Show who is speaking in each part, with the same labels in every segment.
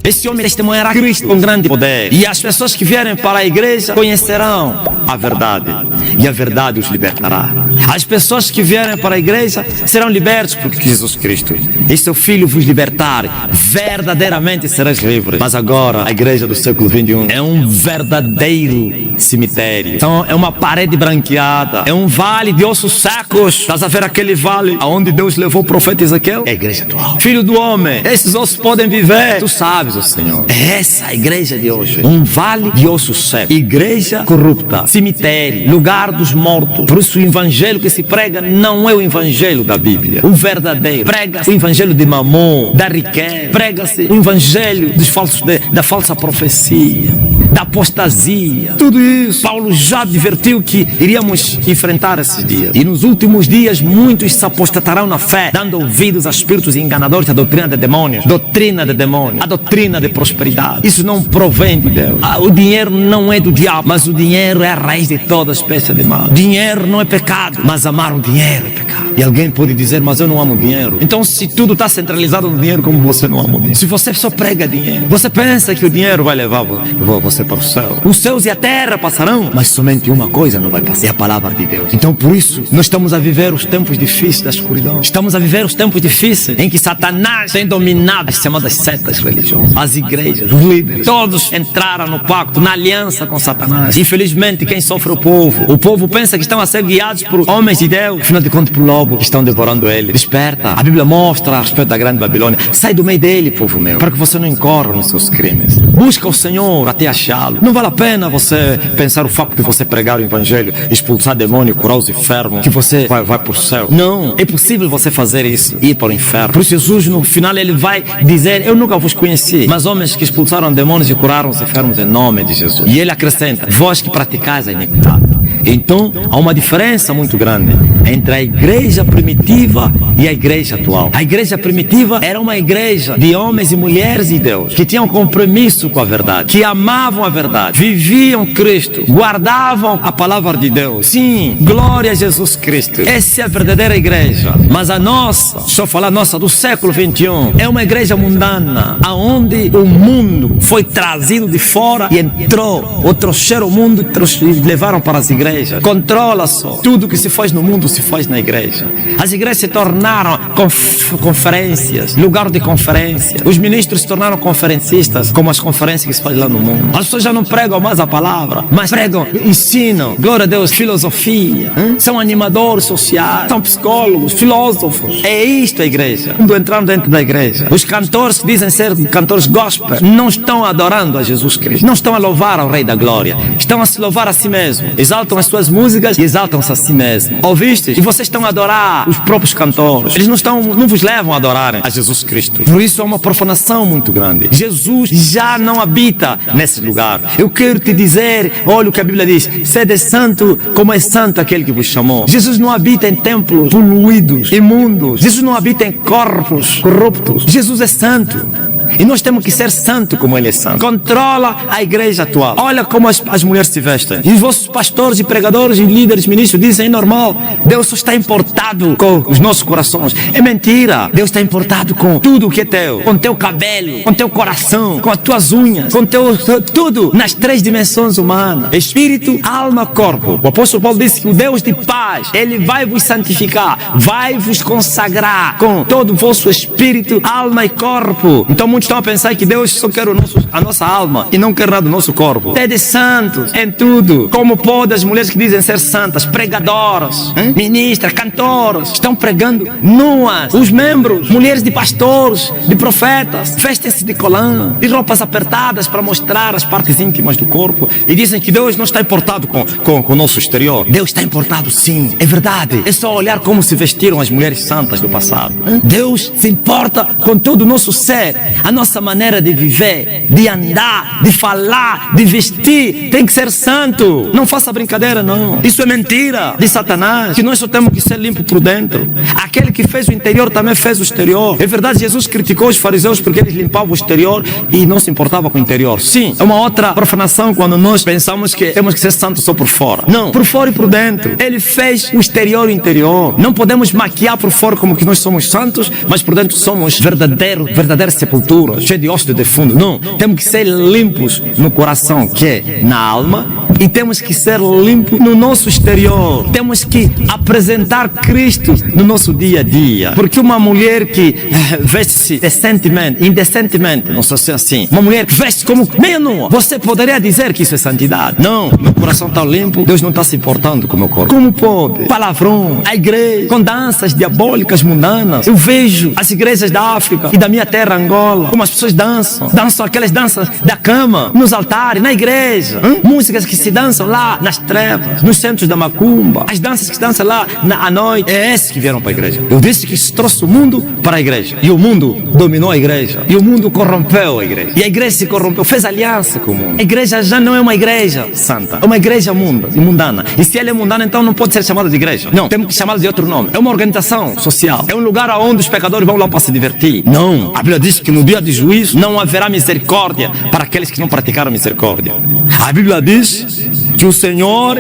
Speaker 1: Esse homem testemunhará Cristo com grande poder. E as pessoas que vierem para a igreja conhecerão a verdade. E a verdade os libertará. As pessoas que vierem para a igreja serão libertos por Jesus Cristo. E seu Filho vos libertar, verdadeiramente sereis livres. Mas agora a igreja do século XXI é um verdadeiro cemitério. Então é uma parede branqueada, é um vale de ossos secos. Estás a ver aquele vale aonde Deus levou o profeta Ezequiel? É a igreja atual. Filho do homem, esses ossos podem viver. Tu sabes, ó Senhor. É essa a igreja de hoje. Um vale de ossos secos. Igreja corrupta. Cemitério. Lugar dos mortos. Por isso o evangelho que se prega não é o evangelho da Bíblia. O verdadeiro. Prega-se o evangelho de Mamon, da riqueza. Prega-se o evangelho dos falsos, da falsa profecia, da apostasia. Tudo isso Paulo já advertiu que iríamos enfrentar esses dias. E nos últimos dias muitos se apostatarão na fé, dando ouvidos a espíritos enganadores, a doutrina de demônios, a doutrina de prosperidade. Isso não provém de Deus. O dinheiro não é do diabo, mas o dinheiro é a raiz de toda espécie de mal. Dinheiro não é pecado, mas amar o dinheiro é pecado. E alguém pode dizer, mas eu não amo dinheiro. Então se tudo está centralizado no dinheiro, como você não ama o dinheiro? Se você só prega dinheiro, você pensa que o dinheiro vai levar você para o céu. Os céus e a terra passarão, mas somente uma coisa não vai passar, é a palavra de Deus. Então por isso nós estamos a viver os tempos difíceis da escuridão. Estamos a viver os tempos difíceis em que Satanás tem dominado as chamadas setas religiosas, as igrejas, os líderes. Todos entraram no pacto, na aliança com Satanás. Infelizmente quem sofre é o povo. O povo pensa que estão a ser guiados por homens de Deus, afinal de contas por lobo que estão devorando ele. Desperta. A Bíblia mostra a respeito da grande Babilônia. Sai do meio dele, povo meu, para que você não incorra nos seus crimes. Busca o Senhor até achá-lo. Não vale a pena você pensar o fato de você pregar o evangelho, expulsar demônio, curar os enfermos, que você vai para o céu. Não, é possível você fazer isso e ir para o inferno. Por isso Jesus no final ele vai dizer, eu nunca vos conheci, mas homens que expulsaram demônios e curaram os enfermos em nome de Jesus. E ele acrescenta, vós que praticais a iniquidade. Então há uma diferença muito grande entre a igreja primitiva e a igreja atual. A igreja primitiva era uma igreja de homens e mulheres de Deus, que tinham compromisso com a verdade, que amavam a verdade, viviam Cristo, guardavam a palavra de Deus. Sim, glória a Jesus Cristo. Essa é a verdadeira igreja. Mas a nossa, deixa eu falar, nossa do século XXI, é uma igreja mundana, aonde o mundo foi trazido de fora e entrou, ou trouxeram o mundo e levaram para as igrejas. Controla só. Tudo que se faz no mundo se faz na igreja. As igrejas se tornaram conferências, lugar de conferência. Os ministros se tornaram conferencistas, como as conferências que se faz lá no mundo. As pessoas já não pregam mais a palavra, mas pregam, ensinam, glória a Deus, filosofia. São animadores sociais, são psicólogos, filósofos. É isto a igreja. Quando entraram dentro da igreja, os cantores que dizem ser cantores gospel não estão adorando a Jesus Cristo, não estão a louvar ao Rei da Glória, estão a se louvar a si mesmo. Exaltam as suas músicas e exaltam-se a si mesmo. Ouviste? E vocês estão a adorar os próprios cantores. Eles não vos levam a adorarem a Jesus Cristo. Por isso é uma profanação muito grande. Jesus já não habita nesse lugar. Eu quero te dizer, olha o que a Bíblia diz, sede santo como é santo aquele que vos chamou. Jesus não habita em templos poluídos, imundos. Jesus não habita em corpos corruptos. Jesus é santo. E nós temos que ser santo como ele é santo. Controla a igreja atual. Olha como as mulheres se vestem. E os vossos pastores e pregadores e líderes, ministros dizem, é normal. Deus só está importado com os nossos corações. É mentira. Deus está importado com tudo o que é teu. Com teu cabelo, com teu coração, com as tuas unhas, com tudo. Nas 3 dimensões humanas. Espírito, alma, corpo. O apóstolo Paulo disse que o Deus de paz, ele vai vos santificar, vai vos consagrar com todo o vosso espírito, alma e corpo. Então muitos estão a pensar que Deus só quer a nossa alma e não quer nada do nosso corpo. Sede santos em tudo. Como pode as mulheres que dizem ser santas, pregadoras, ministras, cantoras, estão pregando nuas. Os membros, mulheres de pastores, de profetas, vestem-se de colã, de roupas apertadas para mostrar as partes íntimas do corpo e dizem que Deus não está importado com o nosso exterior. Deus está importado sim, é verdade. É só olhar como se vestiram as mulheres santas do passado. Deus se importa com todo o nosso ser. A nossa maneira de viver, de andar, de falar, de vestir, tem que ser santo. Não faça brincadeira, não. Isso é mentira de Satanás, que nós só temos que ser limpos por dentro. Aquele que fez o interior também fez o exterior. É verdade, Jesus criticou os fariseus porque eles limpavam o exterior e não se importava com o interior. Sim, é uma outra profanação quando nós pensamos que temos que ser santos só por fora. Não, por fora e por dentro. Ele fez o exterior e o interior. Não podemos maquiar por fora como que nós somos santos, mas por dentro somos verdadeira sepultura. gordura, cheio de osso de defunto. Não, temos que ser limpos no coração, que é na alma, e temos que ser limpos no nosso exterior. Temos que apresentar Cristo no nosso dia a dia. Porque uma mulher que veste-se indecentemente, não sei se é assim, uma mulher que veste como meia nua, você poderia dizer que isso é santidade? Não, meu coração está limpo, Deus não está se importando com o meu corpo. Como pode? Palavrão, a igreja, com danças diabólicas mundanas. Eu vejo as igrejas da África e da minha terra, Angola, como as pessoas dançam aquelas danças da cama, nos altares, na igreja. Músicas que se dançam lá nas trevas, nos centros da macumba, as danças que se dançam lá à noite. É esses que vieram para a igreja. Eu disse que isso trouxe o mundo para a igreja, e o mundo dominou a igreja, e o mundo corrompeu a igreja, e a igreja se corrompeu, fez aliança com o mundo. A igreja já não é uma igreja santa, é uma igreja mundana, e se ela é mundana, então não pode ser chamada de igreja. Não, temos que chamá-la de outro nome. É uma organização social, é um lugar onde os pecadores vão lá para se divertir. Não, a Bíblia diz que no dia de juízo não haverá misericórdia para aqueles que não praticaram misericórdia. A Bíblia diz que o Senhor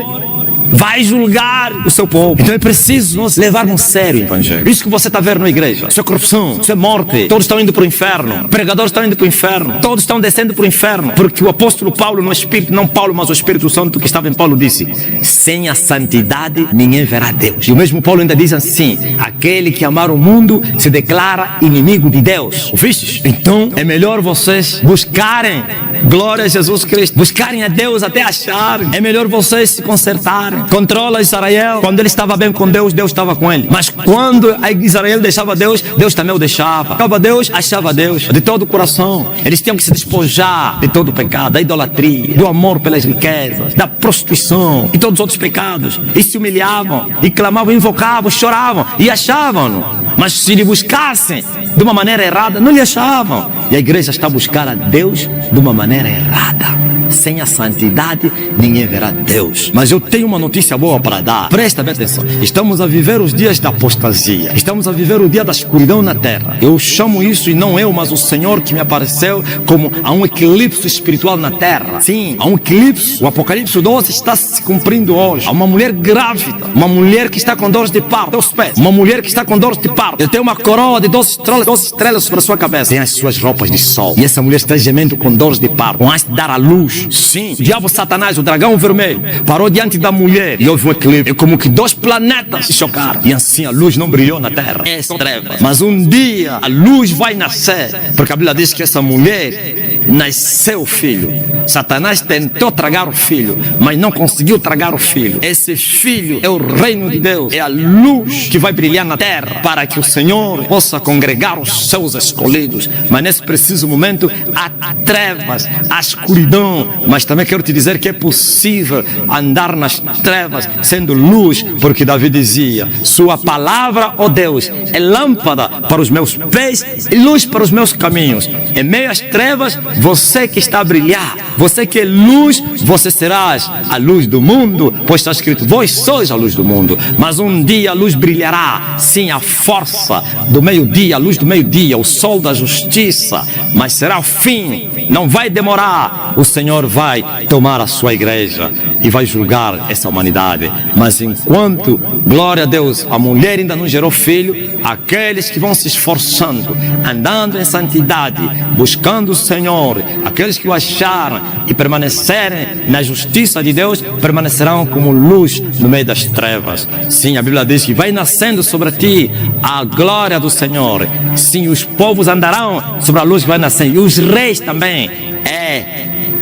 Speaker 1: vai julgar o seu povo. Então é preciso nós levarmos sério o evangelho. Isso que você está vendo na igreja, isso é corrupção, isso é morte. Todos estão indo para o inferno, pregadores estão indo para o inferno, todos estão descendo para o inferno, porque o apóstolo Paulo, no Espírito, não Paulo, mas o Espírito Santo que estava em Paulo, disse: sem a santidade ninguém verá Deus. E o mesmo Paulo ainda diz assim: aquele que amar o mundo se declara inimigo de Deus. Ouviste? Então é melhor vocês buscarem, glória a Jesus Cristo, buscarem a Deus até acharem. É melhor vocês se consertarem. Controla Israel. Quando ele estava bem com Deus, Deus estava com ele. Mas quando Israel deixava Deus, Deus também o deixava. Achava Deus, achava Deus de todo o coração. Eles tinham que se despojar de todo o pecado, da idolatria, do amor pelas riquezas, da prostituição e todos os outros pecados. E se humilhavam, e clamavam, invocavam, choravam e achavam-no. Mas se lhe buscassem de uma maneira errada, não lhe achavam. E a igreja está a buscar a Deus de uma maneira errada. Sem a santidade ninguém verá Deus. Mas eu tenho uma notícia boa para dar. Presta bem atenção. Estamos a viver os dias da apostasia. Estamos a viver o dia da escuridão na terra. Eu chamo isso, e não eu, mas o Senhor que me apareceu, como há um eclipse espiritual na terra. Sim, há um eclipse. O Apocalipse 12 está se cumprindo hoje. Há uma mulher grávida, uma mulher que está com dores de parto aos pés, uma mulher que está com dores de parto. Ele tem uma coroa de 12 estrelas sobre a sua cabeça, tem as suas roupas de sol, e essa mulher está gemendo com dores de parto, com ânsia de dar à luz. Sim, o diabo Satanás, o dragão vermelho, parou diante da mulher e houve um eclipse. É como que dois planetas se chocaram, e assim a luz não brilhou na terra. É trevas. Mas um dia a luz vai nascer, porque a Bíblia diz que essa mulher nasceu filho. Satanás tentou tragar o filho, mas não conseguiu tragar o filho. Esse filho é o reino de Deus, é a luz que vai brilhar na terra, para que o Senhor possa congregar os seus escolhidos. Mas nesse preciso momento há trevas, há escuridão. Mas também quero te dizer que é possível andar nas trevas sendo luz, porque Davi dizia: sua palavra, ó Deus, é lâmpada para os meus pés e luz para os meus caminhos. Em meio às trevas, você que está a brilhar, você que é luz, você serás a luz do mundo, pois está escrito: vós sois a luz do mundo. Mas um dia a luz brilhará, sim, a força do meio-dia, a luz do meio-dia, o sol da justiça. Mas será o fim, não vai demorar. O Senhor vai tomar a sua igreja e vai julgar essa humanidade. Mas enquanto, glória a Deus, a mulher ainda não gerou filho, aqueles que vão se esforçando, andando em santidade, buscando o Senhor, aqueles que o acharam e permanecerem na justiça de Deus, permanecerão como luz no meio das trevas. Sim, a Bíblia diz que vai nascendo sobre ti a glória do Senhor. Sim, os povos andarão sobre a luz que vai nascer, e os reis também.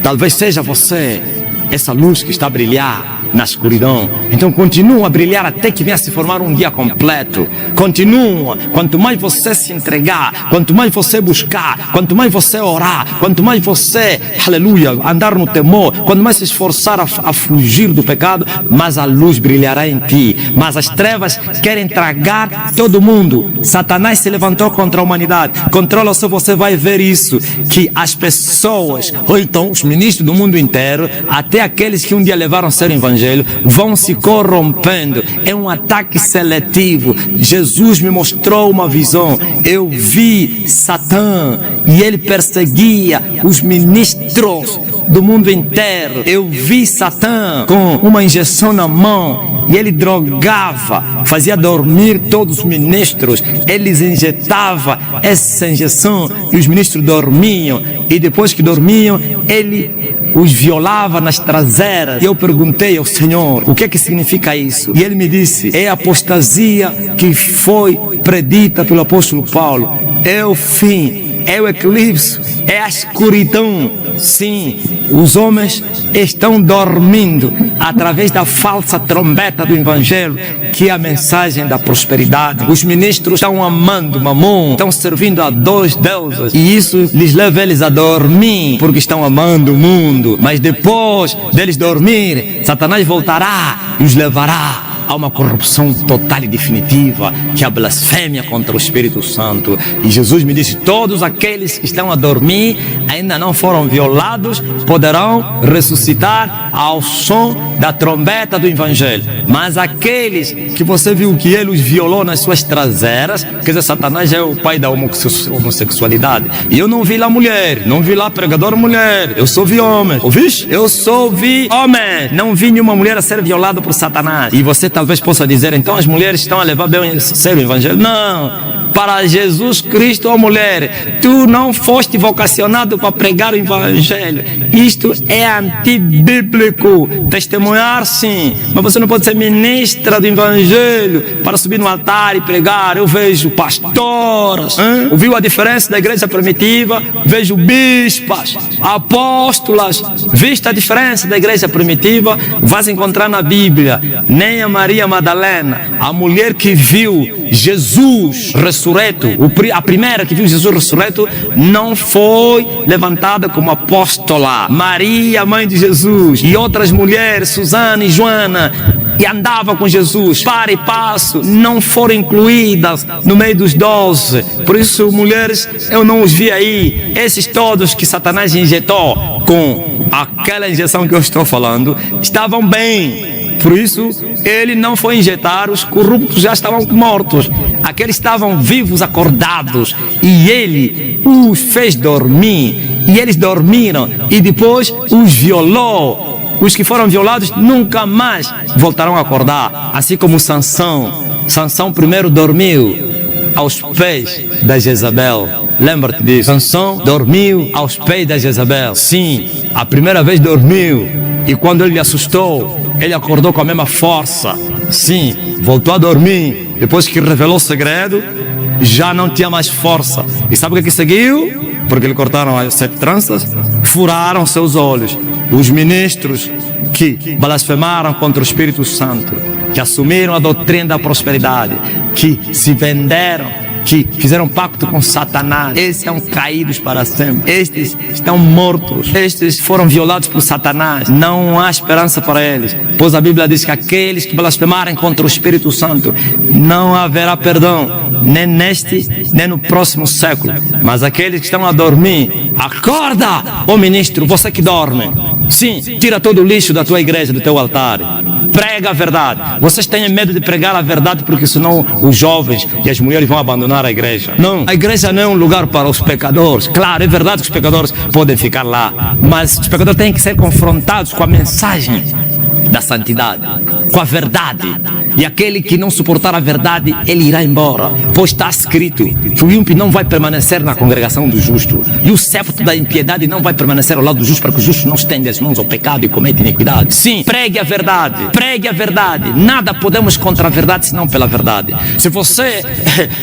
Speaker 1: Talvez seja você essa luz que está a brilhar na escuridão. Então continua a brilhar até que venha se formar um dia completo. Continua. Quanto mais você se entregar, quanto mais você buscar, quanto mais você orar, quanto mais você, aleluia, andar no temor, quanto mais se esforçar a fugir do pecado, mais a luz brilhará em ti. Mas as trevas querem tragar todo mundo. Satanás se levantou contra a humanidade. Controla só, você vai ver isso, que as pessoas, ou então os ministros do mundo inteiro, até até aqueles que um dia levaram a ser o evangelho vão se corrompendo. É um ataque seletivo. Jesus me mostrou uma visão. Eu vi Satã e ele perseguia os ministros do mundo inteiro. Eu vi Satã com uma injeção na mão e ele drogava, fazia dormir todos os ministros. Eles injetava essa injeção e os ministros dormiam, e depois que dormiam ele os violava nas traseiras. E eu perguntei ao Senhor, o que significa isso? E ele me disse, é a apostasia que foi predita pelo apóstolo Paulo. É o fim, é o eclipse, é a escuridão. Sim, os homens estão dormindo através da falsa trombeta do evangelho, que é a mensagem da prosperidade. Os ministros estão amando Mamon, estão servindo a 2 deuses, e isso lhes leva eles a dormir, porque estão amando o mundo. Mas depois deles dormirem, Satanás voltará e os levará a uma corrupção total e definitiva, que é a blasfêmia contra o Espírito Santo. E Jesus me disse, todos aqueles que estão a dormir, ainda não foram violados, poderão ressuscitar ao som da trombeta do Evangelho. Mas aqueles que você viu que ele os violou nas suas traseiras, quer dizer, Satanás é o pai da homossexualidade. E eu não vi lá mulher, não vi lá pregador mulher, eu só vi homem. Ouviste? Eu só vi homem, não vi nenhuma mulher a ser violada por Satanás. E você talvez possa dizer, então as mulheres estão a levar bem a sério o evangelho. Não, para Jesus Cristo, ó mulher, tu não foste vocacionado para pregar o evangelho. Isto é antibíblico. Testemunhar sim, mas você não pode ser ministra do evangelho para subir no altar e pregar. Eu vejo pastoras, ouviu a diferença da igreja primitiva? Vejo bispas, apóstolas. Viste a diferença da igreja primitiva? Vais encontrar na Bíblia. Nem a Maria Madalena, a mulher que viu Jesus ressurreto, a primeira que viu Jesus ressurreto, não foi levantada como apóstola. Maria, mãe de Jesus, e outras mulheres, Susana e Joana, e andava com Jesus, para e passo, não foram incluídas no meio dos 12. Por isso, mulheres, eu não os vi aí. Esses todos que Satanás injetou com aquela injeção que eu estou falando, estavam bem. Por isso, ele não foi injetar, os corruptos já estavam mortos. Aqueles estavam vivos, acordados, e ele os fez dormir, e eles dormiram, e depois os violou. Os que foram violados nunca mais voltarão a acordar, assim como Sansão. Sansão primeiro dormiu aos pés da Jezabel. Lembra-te disso? Sansão dormiu aos pés da Jezabel. Sim, a primeira vez dormiu, e quando ele lhe assustou, ele acordou com a mesma força. Sim, voltou a dormir. Depois que revelou o segredo, já não tinha mais força. E sabe o que seguiu? Porque lhe cortaram as 7 tranças, furaram seus olhos. Os ministros que blasfemaram contra o Espírito Santo, que assumiram a doutrina da prosperidade, que se venderam, que fizeram pacto com Satanás, esses são caídos para sempre. Estes estão mortos. Estes foram violados por Satanás. Não há esperança para eles, pois a Bíblia diz que aqueles que blasfemarem contra o Espírito Santo, não haverá perdão, nem neste, nem no próximo século. Mas aqueles que estão a dormir, acorda, ó ministro, você que dorme. Sim, tira todo o lixo da tua igreja, do teu altar. Prega a verdade. Vocês têm medo de pregar a verdade, porque senão os jovens e as mulheres vão abandonar a igreja. Não, a igreja não é um lugar para os pecadores. Claro, é verdade que os pecadores podem ficar lá, mas os pecadores têm que ser confrontados com a mensagem da santidade, com a verdade. E aquele que não suportar a verdade, ele irá embora. Pois está escrito que o ímpio não vai permanecer na congregação do justo, e o septo da impiedade não vai permanecer ao lado do justo, para que o justo não estenda as mãos ao pecado e cometa iniquidade. Sim, pregue a verdade, pregue a verdade. Nada podemos contra a verdade senão pela verdade. Se você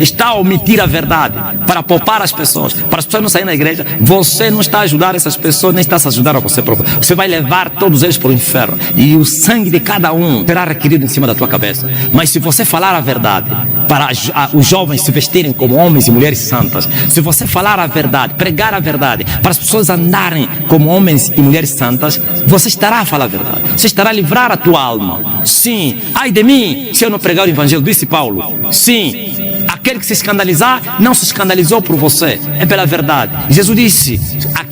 Speaker 1: está a omitir a verdade para poupar as pessoas, para as pessoas não saírem da igreja, você não está a ajudar essas pessoas, nem está a se ajudar a você próprio. Você vai levar todos eles para o inferno, e o sangue de cada um será requerido em cima da tua cabeça. Mas se você falar a verdade, para os jovens se vestirem como homens e mulheres santas, se você falar a verdade, pregar a verdade, para as pessoas andarem como homens e mulheres santas, você estará a falar a verdade, você estará a livrar a tua alma. Sim, ai de mim se eu não pregar o evangelho, disse Paulo. Sim, aquele que se escandalizar, não se escandalizou por você, é pela verdade. Jesus disse,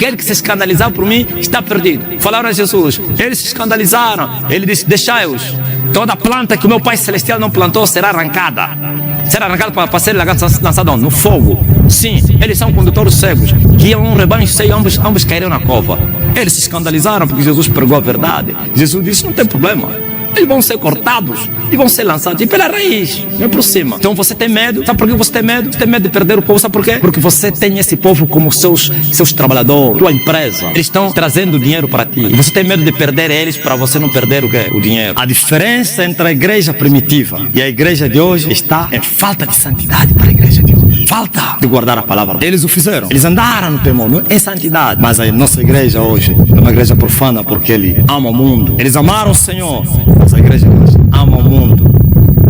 Speaker 1: aquele que se escandalizar por mim está perdido. Falaram a Jesus, eles se escandalizaram. Ele disse, deixai-os. Toda planta que o meu Pai Celestial não plantou será arrancada. Será arrancada para ser lançada no fogo. Sim, eles são condutores cegos, guiam um rebanho cheio, ambos caíram na cova. Eles se escandalizaram porque Jesus pregou a verdade. Jesus disse, não tem problema. Eles vão ser cortados e vão ser lançados. E pela raiz, não é por cima. Então você tem medo. Sabe por que você tem medo? Você tem medo de perder o povo. Sabe por quê? Porque você tem esse povo como seus trabalhadores, tua empresa. Eles estão trazendo dinheiro para ti. E você tem medo de perder eles para você não perder o quê? O dinheiro. A diferença entre a igreja primitiva e a igreja de hoje está em falta de santidade para a igreja de hoje. Falta de guardar a palavra. Eles o fizeram. Eles andaram no temor, em santidade. Mas a nossa igreja hoje é uma igreja profana porque ele ama o mundo. Eles amaram o Senhor. Mas a igreja hoje ama o mundo.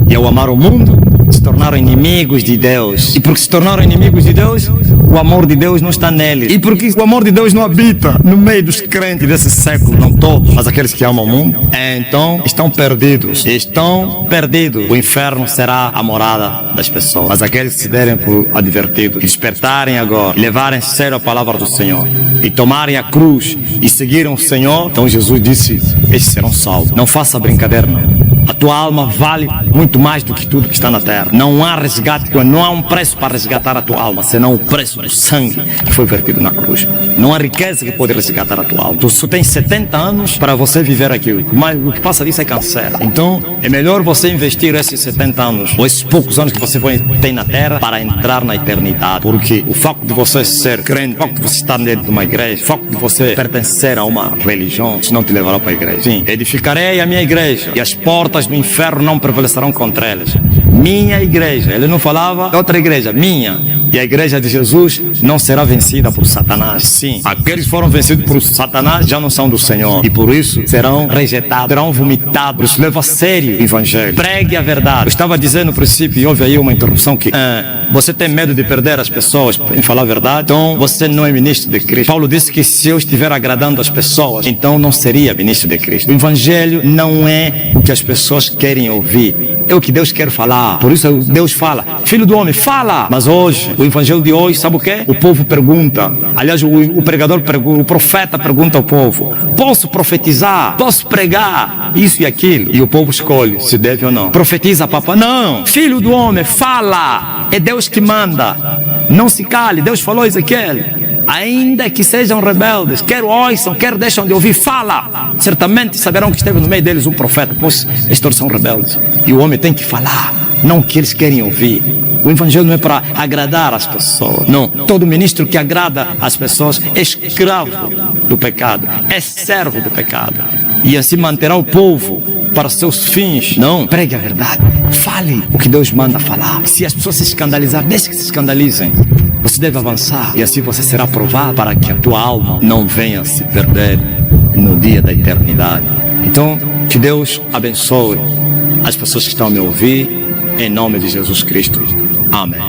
Speaker 1: E ao amar o mundo, se tornaram inimigos de Deus. E porque se tornaram inimigos de Deus, o amor de Deus não está neles. E porque o amor de Deus não habita no meio dos crentes desse século, não todos, mas aqueles que amam o mundo, então estão perdidos. Estão perdidos. O inferno será a morada das pessoas. Mas aqueles que se derem por advertidos, despertarem agora, levarem a sério a palavra do Senhor, e tomarem a cruz e seguirem o Senhor, então Jesus disse, estes serão salvos. Não faça brincadeira, não. A tua alma vale muito mais do que tudo que está na terra. Não há resgate, não há um preço para resgatar a tua alma, senão o preço do sangue que foi vertido na cruz. Não há riqueza que pode resgatar a tua alma. Tu só tens 70 anos para você viver aquilo, mas o que passa disso é câncer. Então, é melhor você investir esses 70 anos, ou esses poucos anos que você tem na terra, para entrar na eternidade. Porque o facto de você ser crente, o facto de você estar dentro de uma igreja, o facto de você pertencer a uma religião, isso não te levará para a igreja. Sim, edificarei a minha igreja, e as portas do inferno não prevalecerão contra elas. Minha igreja, ele não falava de outra igreja, minha. E a igreja de Jesus não será vencida por Satanás. Sim, aqueles que foram vencidos por Satanás já não são do Senhor. E por isso serão rejeitados, serão vomitados. Por isso leva a sério o evangelho. Pregue a verdade. Eu estava dizendo no princípio, e houve aí uma interrupção, que você tem medo de perder as pessoas em falar a verdade, então você não é ministro de Cristo. Paulo disse que se eu estiver agradando as pessoas, então não seria ministro de Cristo. O evangelho não é o que as pessoas querem ouvir, é o que Deus quer falar. Por isso Deus fala, filho do homem, fala. Mas hoje, o evangelho de hoje, sabe o que? O povo pergunta. Aliás, o pregador pergunta, o profeta pergunta ao povo, posso profetizar? Posso pregar? Isso e aquilo. E o povo escolhe se deve ou não. Profetiza, papai? Não. Filho do homem, fala. É Deus que manda. Não se cale. Deus falou a Ezequiel, ainda que sejam rebeldes, quer ouçam, quer deixam de ouvir, fala. Certamente saberão que esteve no meio deles um profeta, pois estes são rebeldes. E o homem tem que falar, não o que eles querem ouvir. O evangelho não é para agradar as pessoas. Não, todo ministro que agrada as pessoas é escravo do pecado, é servo do pecado. E assim manterá o povo para seus fins. Não, pregue a verdade, fale o que Deus manda falar. Se as pessoas se escandalizarem, deixe que se escandalizem. Você deve avançar e assim você será provado, para que a tua alma não venha se perder no dia da eternidade. Então, que Deus abençoe as pessoas que estão a me ouvir, em nome de Jesus Cristo. Amém.